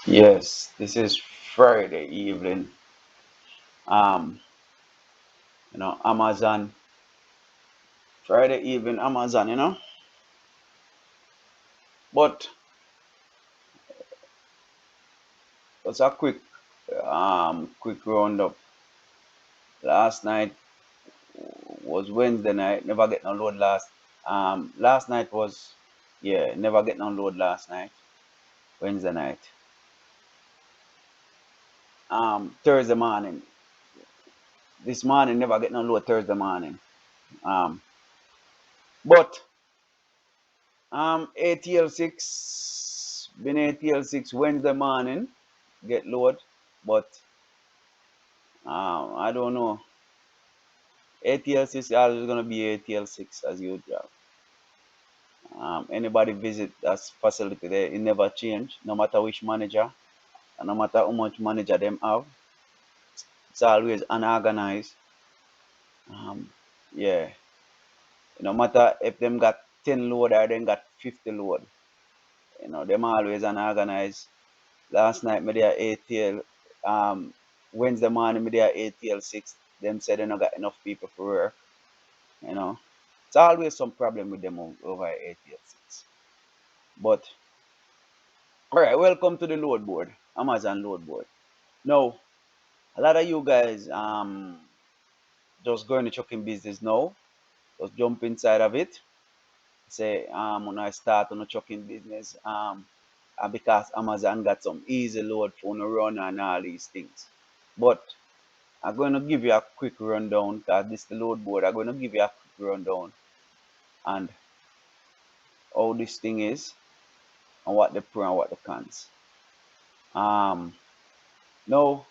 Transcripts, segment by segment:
Yes, this is Friday evening. Um, Amazon. Friday evening, Amazon. But it's a quick roundup. Last night was Wednesday night. Never get no load last. Last night was never get no load last night. Wednesday night. Thursday morning. This morning never get no load Thursday morning. Um, but ATL6 been ATL6 Wednesday morning get load, but I don't know. ATL6 is always gonna be ATL6 as usual. Anybody visit that facility there, it never change, no matter which manager, and no matter how much manager them have, it's always unorganized. Um, yeah, no matter if them got 10 load or them got 50 load, them always unorganized. Last night, me there ATL. Wednesday morning, me there ATL6. Them said they not got enough people for work. You know, it's always some problem with them over ATL6. But all right, welcome to the load board, Amazon load board. Now, a lot of you guys just going to trucking business now. Just jump inside of it. Say when I start on a trucking business because Amazon got some easy load for no run and all these things. But I'm going to give you a quick rundown because this is the load board. I'm going to give you a quick rundown and how this thing is and what the pro and what the cons. Um, Now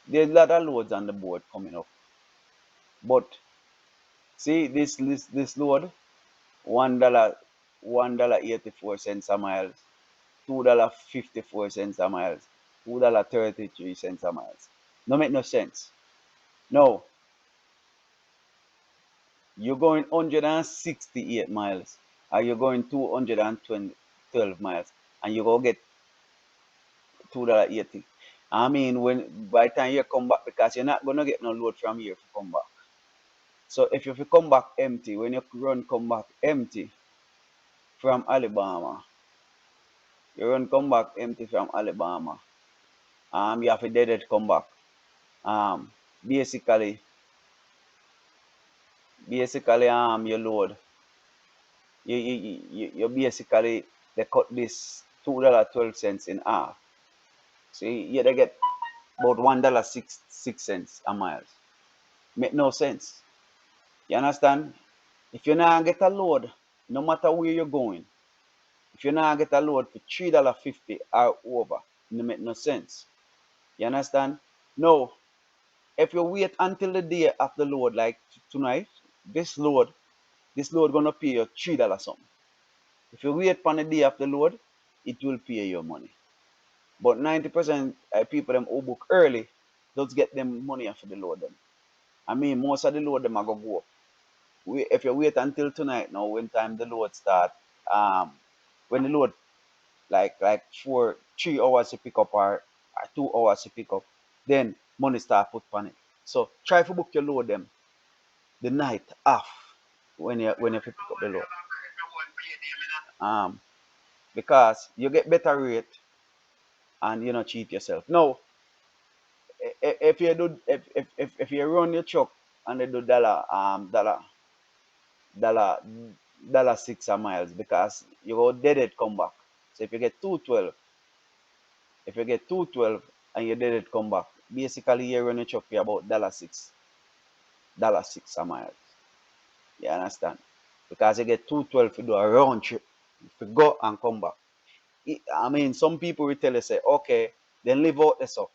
there's a lot of loads on the board coming up, but see this load $1 $1.84 a mile, $2.54 a mile, $2.33 a mile. No make no sense. No, you're going 168 miles, or you're going 212 miles, and you go get $2.80. I mean, when by the time you come back, because you're not gonna get no load from here if you come back. So if you come back empty, when you run come back empty from Alabama, you run come back empty from Alabama. You have to dead it come back. Um, basically, you load. You basically they cut this $2.12 in half. So you they get about $1.66 a mile. Make no sense. You understand? If you not get a load, no matter where you're going, if you not get a load for $3.50 or over, it make no sense. You understand? No, if you wait until the day of the load, like tonight, this load, this load gonna pay you $3 something. If you wait for the day of the load, it will pay your money. But 90% of people them who book early, does get them money after the load them. I mean, most of the load them are gonna go up. If you wait until tonight now, when time the load start, um, when the load like for 3 hours to pick up or 2 hours to pick up, then money start put on it. So try to book your load them the night off when you pick up the load. Um, because you get better rate and you not cheat yourself. Now, if you do if you run your truck and they do dollar dollar six a miles because you go dead it come back. So if you get 212 and you did it come back, basically you run your truck for about dollar six a mile. You understand? Because you get 212 to do a round trip. To go and come back. I mean, some people will tell you, say, okay, then leave out the stuff.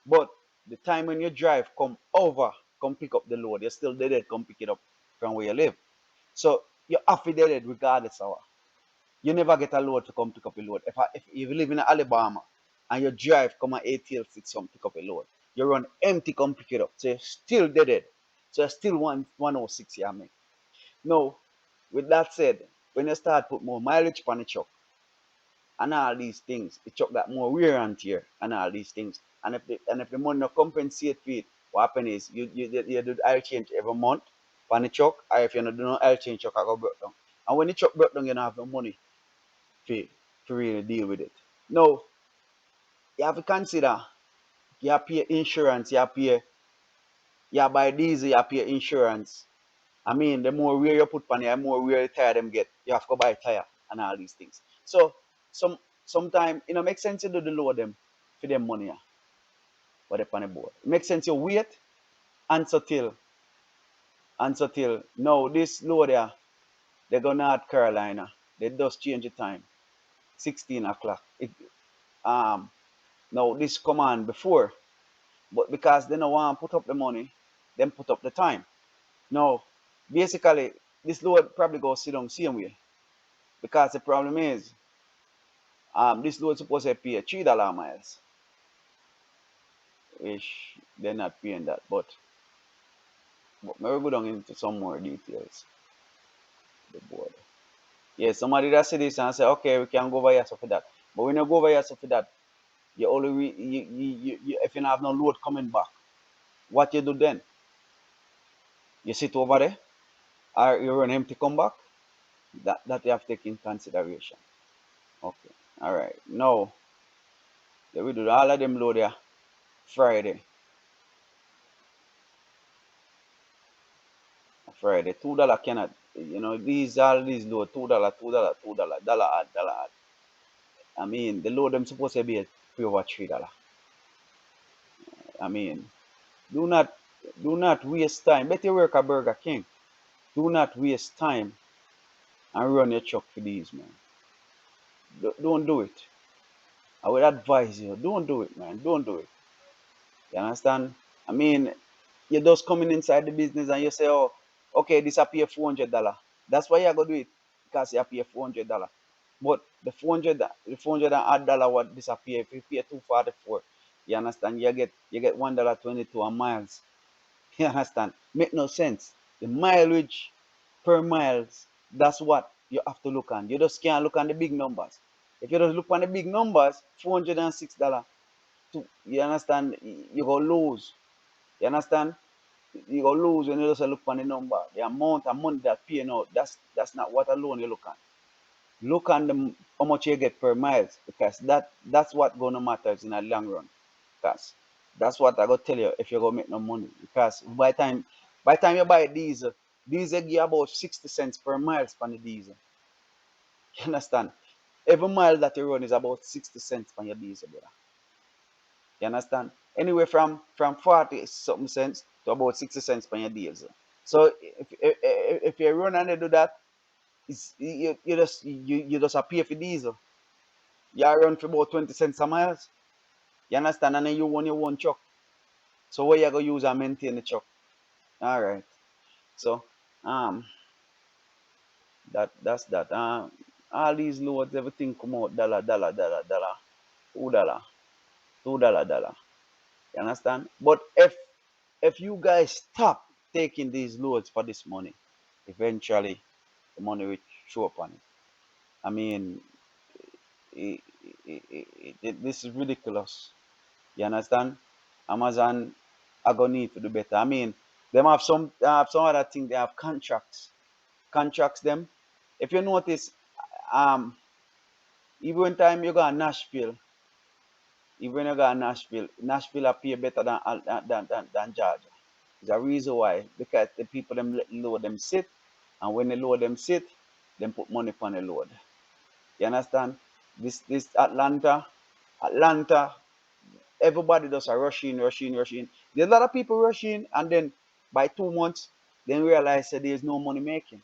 But the time when you drive, come pick up the load, you still did it, come pick it up from where you live. So you're affiliated regardless of. You never get a load to come pick up a load. If you live in Alabama and you drive, come at ATL6 come pick up a load, you run empty, come pick it up. So you still did it. So you still 106 you make. Now, with that said, when you start put more mileage on the truck, and all these things. The truck got more wear and tear and all these things. And if the money not compensate for it, what happen is you do the oil change every month on the truck, or if you not do no oil change, truck I go broke down. And when the truck broke down, you don't have no money to, to really deal with it. Now, you have to consider you have to pay insurance, you buy diesel, you have to pay insurance. I mean, the more wear you put on it, the more wear the tire them get. You have to go buy tire and all these things. So sometimes it makes sense to do the load them for them money, but they on the board. It makes sense you wait answer till no this load there, they go North Carolina. They just change the time. 16 o'clock. It now this come on before, but because they don't want to put up the money, then put up the time. Now, basically, this load probably go sit down same way. Because the problem is, this load supposed to pay $3 miles, which they're not paying that. But maybe go down into some more details. The board. Yeah, somebody that said this and say, okay, we can go over here so for that. But when you go over here so for that, you only if you don't have no load coming back, what you do then? You sit over there, or you run empty come back. That you have to take in consideration. Okay. All right. Now, we do all of them load there Friday. Friday. $2 cannot, all these load $2, $2, $2, dollar add, dollar add. I mean, the load them supposed to be at over $3. I mean, do not waste time. Better work at Burger King. Do not waste time and run your truck for these, man. Don't do it. I would advise you, don't do it, man. Don't do it. You understand? I mean, you're just coming inside the business and you say, oh, okay, this appear $400. That's why you go do it, because you pay $400. But the 400 and odd dollar what disappear if you pay 244. You understand? You get $1.22 a miles. You understand? Make no sense. The mileage per miles, that's what you have to look on. You just can't look on the big numbers. If you just look on the big numbers, $406, you understand? You go lose. You understand? You go lose when you just look on the number. The amount of money that paying out, that's not what alone you look at. Look on how much you get per miles, because that's what gonna matters in the long run. Because that's what I go tell you if you go make no money. Because by the time you buy diesel give about 60 cents per miles for the diesel. You understand? Every mile that you run is about 60 cents for your diesel, brother. You understand? Anywhere from 40 something cents to about 60 cents per your diesel. So if you run and you do that, you just pay for diesel. You run for about 20 cents a mile. You understand? And then you own your own truck. So what you gonna use and maintain the truck? All right. So that's that. All these loads, everything come out dollar, dollar, dollar, dollar, $2, $2, dollar. You understand? But if you guys stop taking these loads for this money, eventually the money will show up on it. I mean, it, this is ridiculous. You understand? Amazon are gonna need to do better. I mean, they have some other thing. They have contracts them. If you notice, um, even when time you go to Nashville, Nashville appear better than Georgia. There's a reason why, because the people them load them sit, and when they load them sit, them put money on the load. You understand? This Atlanta, everybody does a rushing, rushing, rushing. There's a lot of people rushing, and then by 2 months, then realize that there's no money making.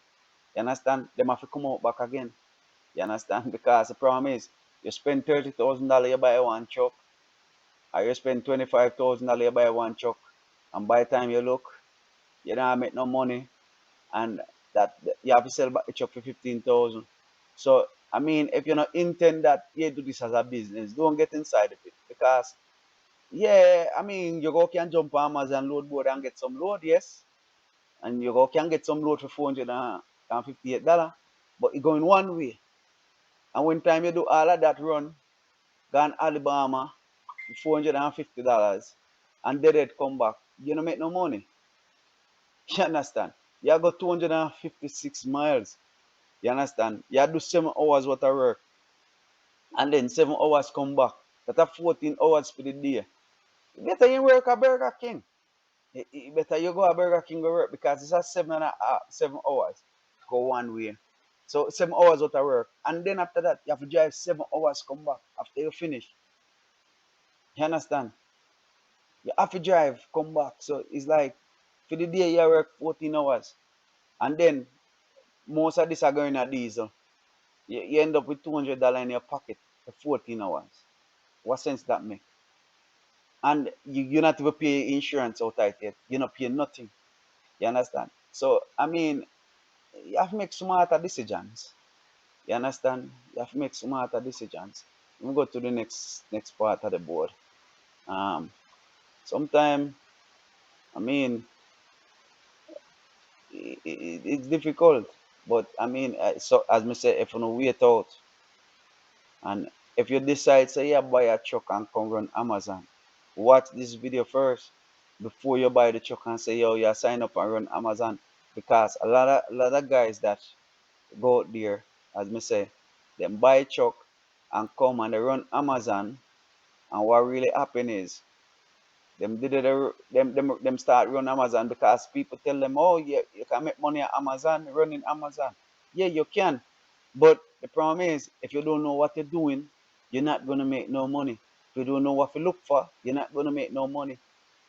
You understand? Them have to come out back again. You understand? Because the problem is, you spend $30,000, you buy one truck, or you spend $25,000, you buy one truck, and by the time you look, you don't make no money, and that you have to sell back the truck for 15,000. So I mean, if you not intend that you do this as a business, don't get inside of it, because yeah, I mean, you go can jump on Amazon load board and get some load, yes, and you can get some load for $458, but it going one way. And when time you do all of that run, gone Alabama, $450, and dead come back, you don't make no money. You understand? You go 256 miles. You understand? You do 7 hours worth of work, and then 7 hours come back. That's 14 hours for the day. Better you work at Burger King. Better you go to Burger King go work because it's a 7 hours go one way. So 7 hours worth of work. And then after that, you have to drive 7 hours come back after you finish. You understand? You have to drive, come back. So it's like for the day you work 14 hours. And then most of this are going at diesel. You end up with $200 in your pocket for 14 hours. What sense that make? And you're not even pay insurance out of it. You're not paying nothing. You understand? So I mean, you have to make smarter decisions. You understand? You have to make smarter decisions. Let me go to the next part of the board. Um, Sometimes, I mean, it's difficult, but I mean, so as me say, if you no wait out, and if you decide say you buy a truck and come run Amazon, watch this video first before you buy the truck and say yo, you sign up and run Amazon, because a lot of guys that go out there, as me say, them buy a truck and come and they run Amazon, and what really happen is them did it, them start run Amazon because people tell them, oh yeah, you can make money at Amazon, running Amazon. Yeah, you can. But the problem is if you don't know what you're doing, you're not gonna make no money. If you don't know what to look for, you're not gonna make no money.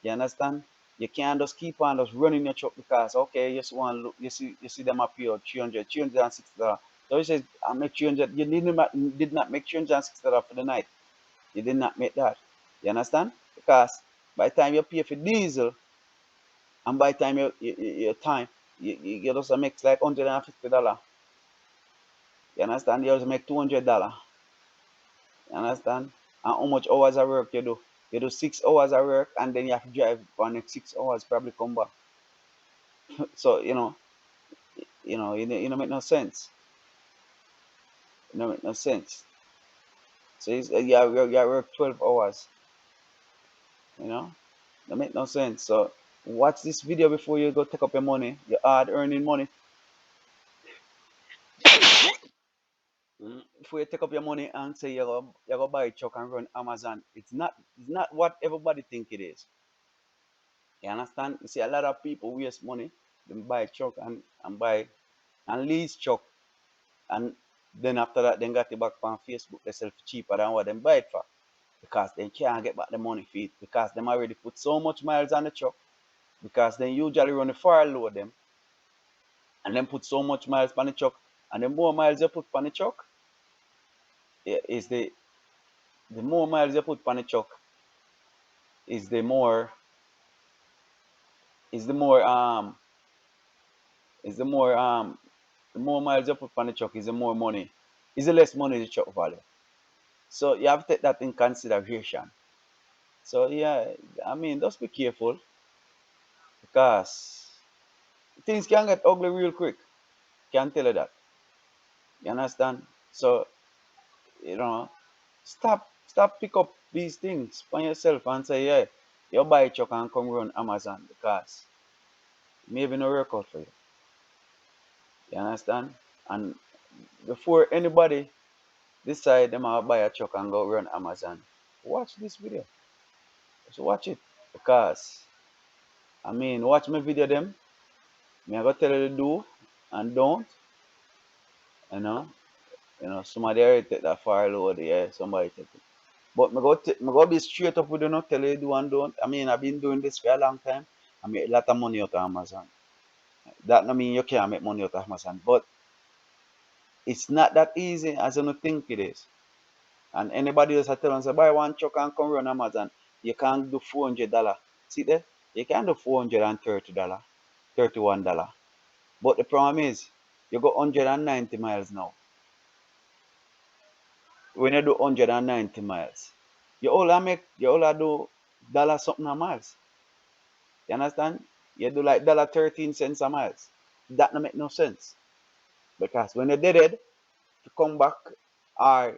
You understand? You can't just keep on just running your truck because okay, you just want to look, you see them up here 360 dollars. So you say I make 300, you did not make $360 for the night. You did not make that. You understand? Because by the time you pay for diesel and by the time your time, you just make like $150. You understand? You just make $200. You understand? And how much hours of work you do? You do 6 hours of work and then you have to drive for the next 6 hours, probably come back. So it don't make no sense. It don't make no sense. So you work 12 hours. You know, that make no sense. So watch this video before you go take up your money, your hard earning money. Before you take up your money and say you go buy a truck and run Amazon, it's not what everybody think it is. You understand? You see a lot of people waste money, them buy a truck and buy and lease truck, and then after that then got it back on Facebook they sell for cheaper than what them buy it for. Because they can't get back the money for it because them already put so much miles on the truck, because they usually run a far load them and then put so much miles on the truck, and the more miles you put on the truck, is the more miles you put on the truck is is the more um is the more miles you put on the truck is the more money, is the less money the truck value. So you have to take that in consideration. So yeah, I mean just be careful because things can get ugly real quick. Can tell you that. You understand? So you know, stop pick up these things for yourself and say, yeah, you buy a truck and come run Amazon because maybe no work out for you. You understand? And before anybody decide them to buy a truck and go run Amazon, watch this video. Just watch it. Because I mean watch my video them. Me I go tell you to do and don't, you know. Somebody already take that far load, yeah, somebody take it. But me go be straight up with you, tell you do and don't. I mean, I've been doing this for a long time. I make a lot of money out of Amazon. That no mean you can't make money out of Amazon, but it's not that easy as you don't think it is. And anybody else I tell them say buy one truck and come run Amazon, you can't do $400. See there? You can do $430, $31. But the problem is you go 190 miles now. When you do 190 miles, you only do dollar something a miles. You understand? You do like $13 a miles. That no make no sense. Because when you did it, to come back, or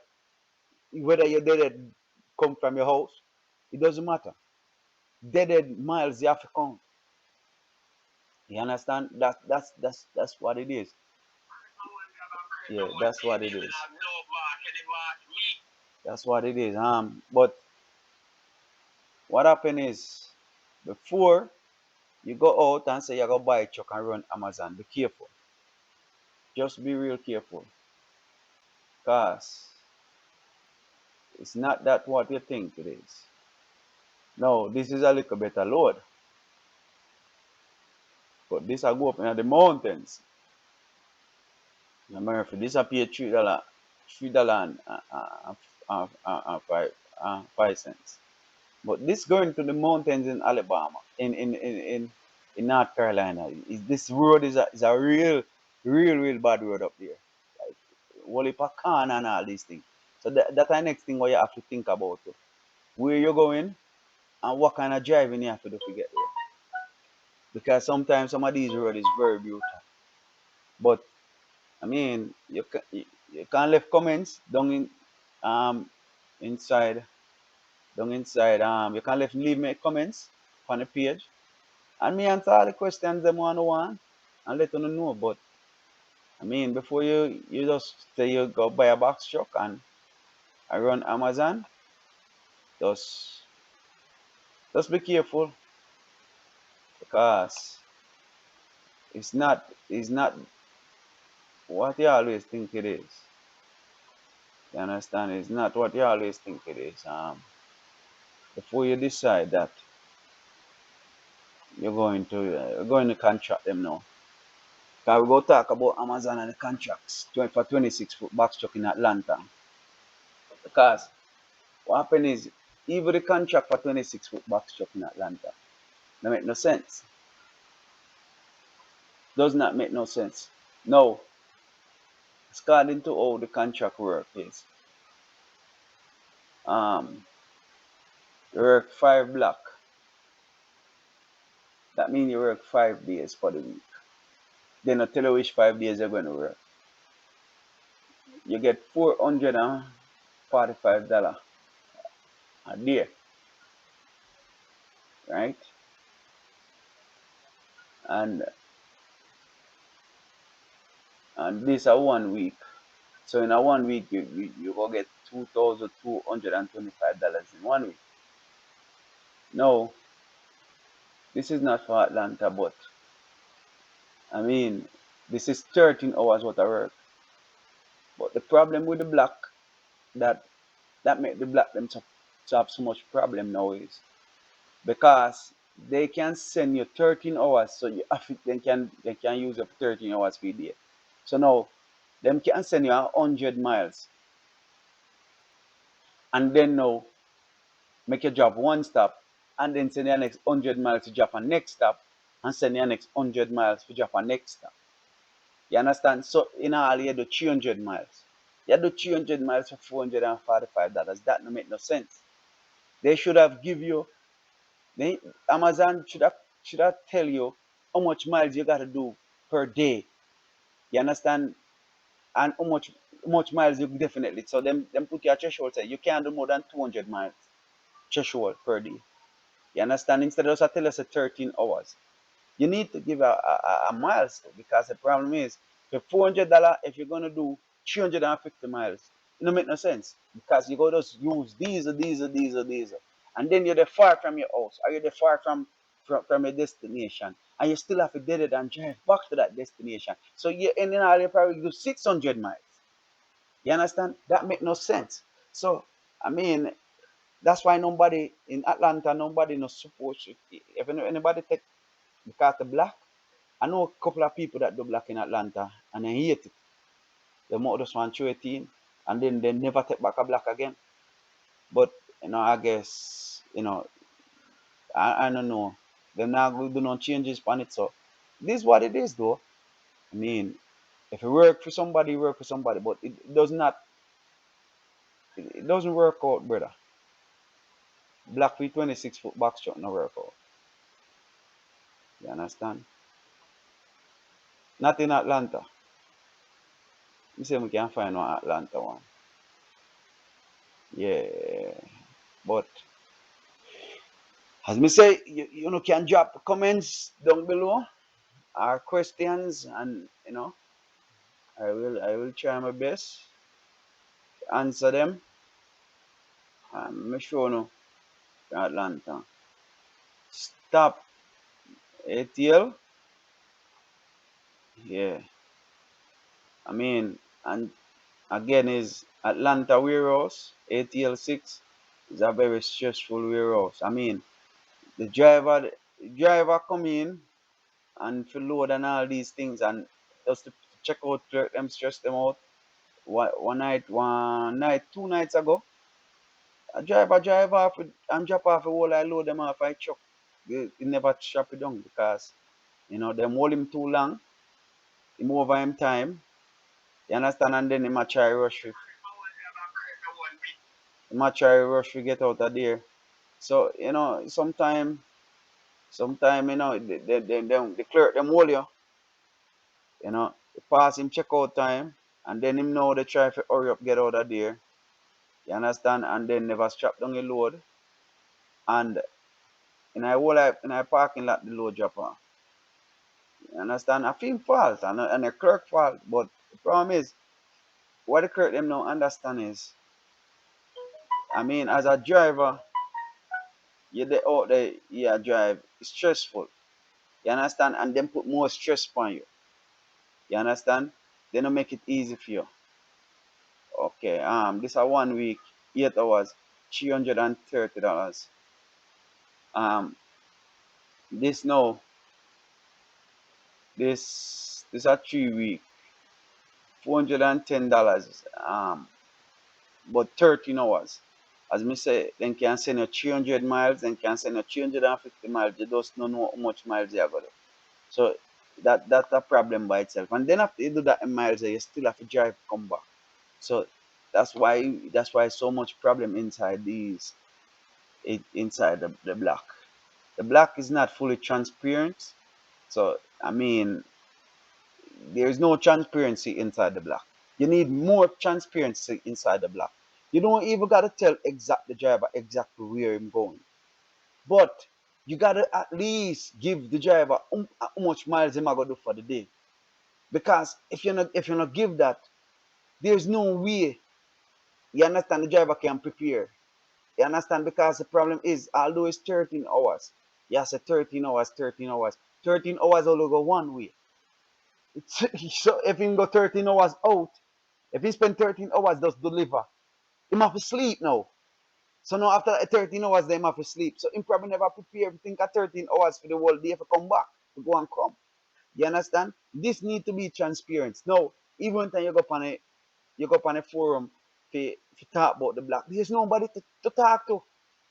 whether your dead come from your house, it doesn't matter. Dead miles you have to count. You understand? That's what it is. Yeah, that's what it is. That's what it is. But what happened is before you go out and say you're gonna buy a truck and run Amazon, be careful. Just be real careful. Cause it's not that what you think it is. No, this is a little better load. But this I go up in the mountains. Remember, for this I pay $3 and 5 cents. But this going to the mountains in Alabama, in North Carolina, this road is a real bad road up there. Like whole heap of corn and all these things. So that's the next thing what you have to think about too. Where you're going and what kind of driving you have to do to get there. Because sometimes some of these roads is very beautiful. But I mean, you can leave comments down um inside inside you can leave me comments on the page and me answer all the questions them one on one and let them know. But I mean, before you just say you go buy a box truck and I run Amazon, just just be careful because it's not what you always think it is. You understand? It's not what you always think it is. Before you decide that you're going to contract them now. Because we go talk about Amazon and the contracts for 26-foot box truck in Atlanta. Because what happened is even the contract for 26-foot box truck in Atlanta don't make no sense. Does not make no sense. No, according to how the contract work is, um, you work 5 block. That means you work 5 days for the week. They not tell you which 5 days you're going to work. You get $445 a day, right? And this a 1 week. So in a 1 week, you go get $2,225 in 1 week. No, this is not for Atlanta, but I mean, this is 13 hours worth of work. But the problem with the black that make the black them to have so much problem now is because they can send you 13 hours, so you have it, they can use up 13 hours per day. So now them can send you 100 miles and then now make your job one stop and then send your next 100 miles to Japan next stop and send your next 100 miles to Japan next stop. You understand? So in all you do 300 miles. You do 300 miles for $445. That no make no sense. They should have give you they, Amazon should have tell you how much miles you gotta do per day. You understand? And how much miles you definitely. So them put your threshold say you can't do more than 200 miles threshold per day. You understand? Instead of just tell us 13 hours. You need to give a milestone because the problem is for $400, if you're gonna do 350 miles, it don't make no sense because you go just use diesel, and then you're the far from your house or you're the far from your destination, and you still have to dead it and drive back to that destination. So you ending all you probably do 600 miles. You understand? That make no sense. So I mean, that's why nobody in Atlanta, nobody no support you. If anybody take because the black, I know a couple of people that do black in Atlanta and they hate it. They might just want to 18 and then they never take back a black again. But I guess I don't know. They're not going to do no changes on it. So this is what it is though. I mean, if you work for somebody, you work for somebody, but it doesn't work out, brother. Black with 26-foot box truck no work out. You understand? Not in Atlanta. You say we can find one Atlanta one. Yeah. But as me say, you know, can drop comments down below or questions, and I will try my best to answer them. I'm sure no Atlanta. Stop ATL. Yeah. I mean, and again is Atlanta warehouse, ATL 6 is a very stressful warehouse. I mean, the driver come in and to load and all these things, and just to check out clerk them, stress them out. One night, 2 nights ago, a driver drive off and drop off a whole I load them off I truck. He never strap it down because them hold him too long, him over him time. You understand? And then him a try rush to get out of there. So, sometime, the clerk them hold you, pass him checkout time, and then him know they try to hurry up get out of there. You understand? And then never strap down the load. And in a parking lot the load drop off. You understand? I feel fault and the clerk fault, but the problem is what the clerk them don't understand is, I mean, as a driver, you they out there, you drive, it's stressful. You understand? And then put more stress on you. You understand? They don't make it easy for you. Okay, this a 1 week, 8 hours, $330. Um, this now, this a 3 week, $410. But 13 hours. As me say, then can send you 300 miles, then can send you 350 miles. You just don't know how much miles you are going to. So that's a problem by itself. And then after you do that in miles, you still have to drive come back. So that's why so much problem inside inside the block. The block is not fully transparent. So I mean, there's no transparency inside the block. You need more transparency inside the block. You don't even gotta tell the driver exactly where I'm going. But you gotta at least give the driver how much miles him gonna do for the day. Because if you not give that, there's no way, you understand, the driver can prepare. You understand? Because the problem is, although it's 13 hours, you say 13 hours, 13 hours. 13 hours only go one way. So if he go 13 hours out, if he spend 13 hours just deliver, he have to sleep now. So now after that 13 hours, they have to sleep. So he probably never prepare everything at 13 hours for the whole day to come back, to go and come. You understand? This need to be transparent. Now, even when you go on a forum to talk about the black, there's nobody to talk to.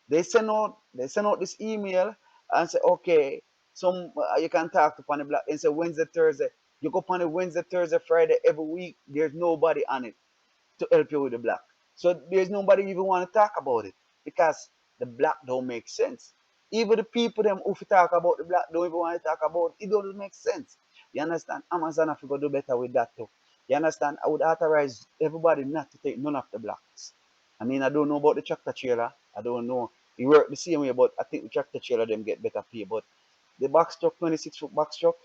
They send out this email and say, okay, some you can talk to on the black. And say Wednesday, Thursday. You go on a Wednesday, Thursday, Friday every week. There's nobody on it to help you with the black. So there's nobody even want to talk about it because the black don't make sense. Even the people them who talk about the black don't even want to talk about it. It doesn't make sense. You understand? Amazon have to go do better with that too. You understand? I would authorize everybody not to take none of the blacks. I mean, I don't know about the tractor trailer. I don't know. It work the same way, but I think the tractor trailer them get better pay. But the box truck, 26-foot box truck,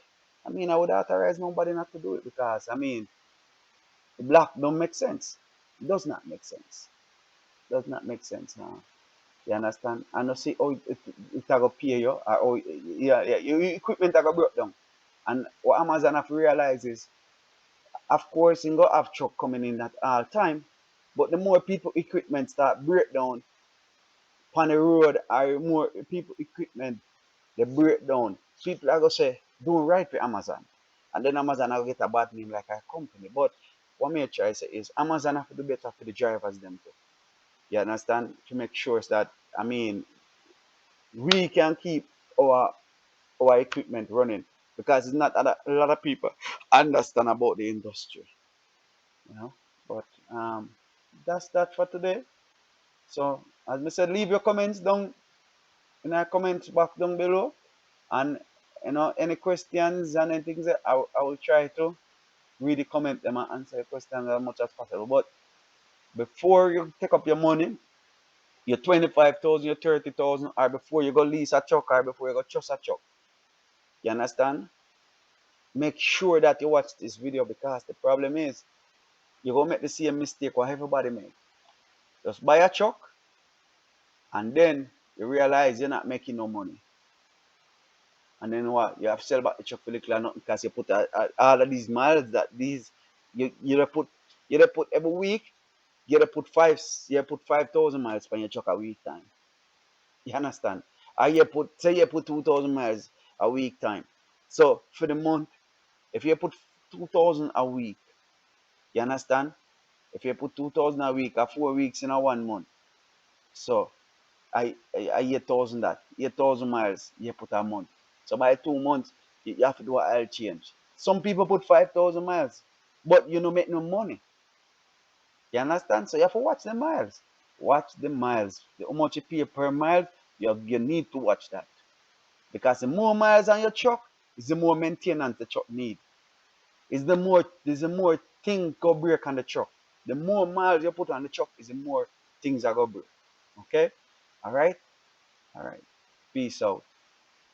I mean, I would authorize nobody not to do it because I mean, the black don't make sense. It does not make sense. Does not make sense. You understand? And you see how it go pay you, or how, yeah, your equipment go broke down. And what Amazon have to realize is, of course, you go have truck coming in at all time, but the more people equipment start break down on the road, or more people equipment they break down, people are gonna say doing right for Amazon, and then Amazon will get a bad name like a company. But what me try say is Amazon have to do better for the drivers them too. You understand? To make sure that, I mean, we can keep our our equipment running because it's not a lot of people understand about the industry, you know. But that's that for today. So as I said, leave your comments down in our comments box down below, and any questions and anything that I will try to really comment them and answer your questions as much as possible. But before you take up your money, Your 25,000, your 30,000, or before you go lease a truck, or before you go trust a truck. You understand? Make sure that you watch this video, because the problem is you're gonna make the same mistake what everybody make. Just buy a truck and then you realize you're not making no money. And then what? You have to sell back the truck for little or nothing, because you put all of these miles that these you put every week, you put 5,000 miles on your truck a week time. You understand? Or you put 2,000 miles a week time. So for the month, if you put 2,000 a week, you understand? If you put 2,000 a week or 4 weeks in a 1 month, so I 8,000 that 8,000 miles you put a month. So by 2 months, you have to do a oil change. Some people put 5,000 miles, but you don't make no money. You understand? So you have to watch the miles. Watch the miles. How much you pay per mile, you need to watch that. Because the more miles on your truck, is the more maintenance the truck need. Is the more thing go break on the truck. The more miles you put on the truck, is the more things are go break. Okay? All right? All right. Peace out.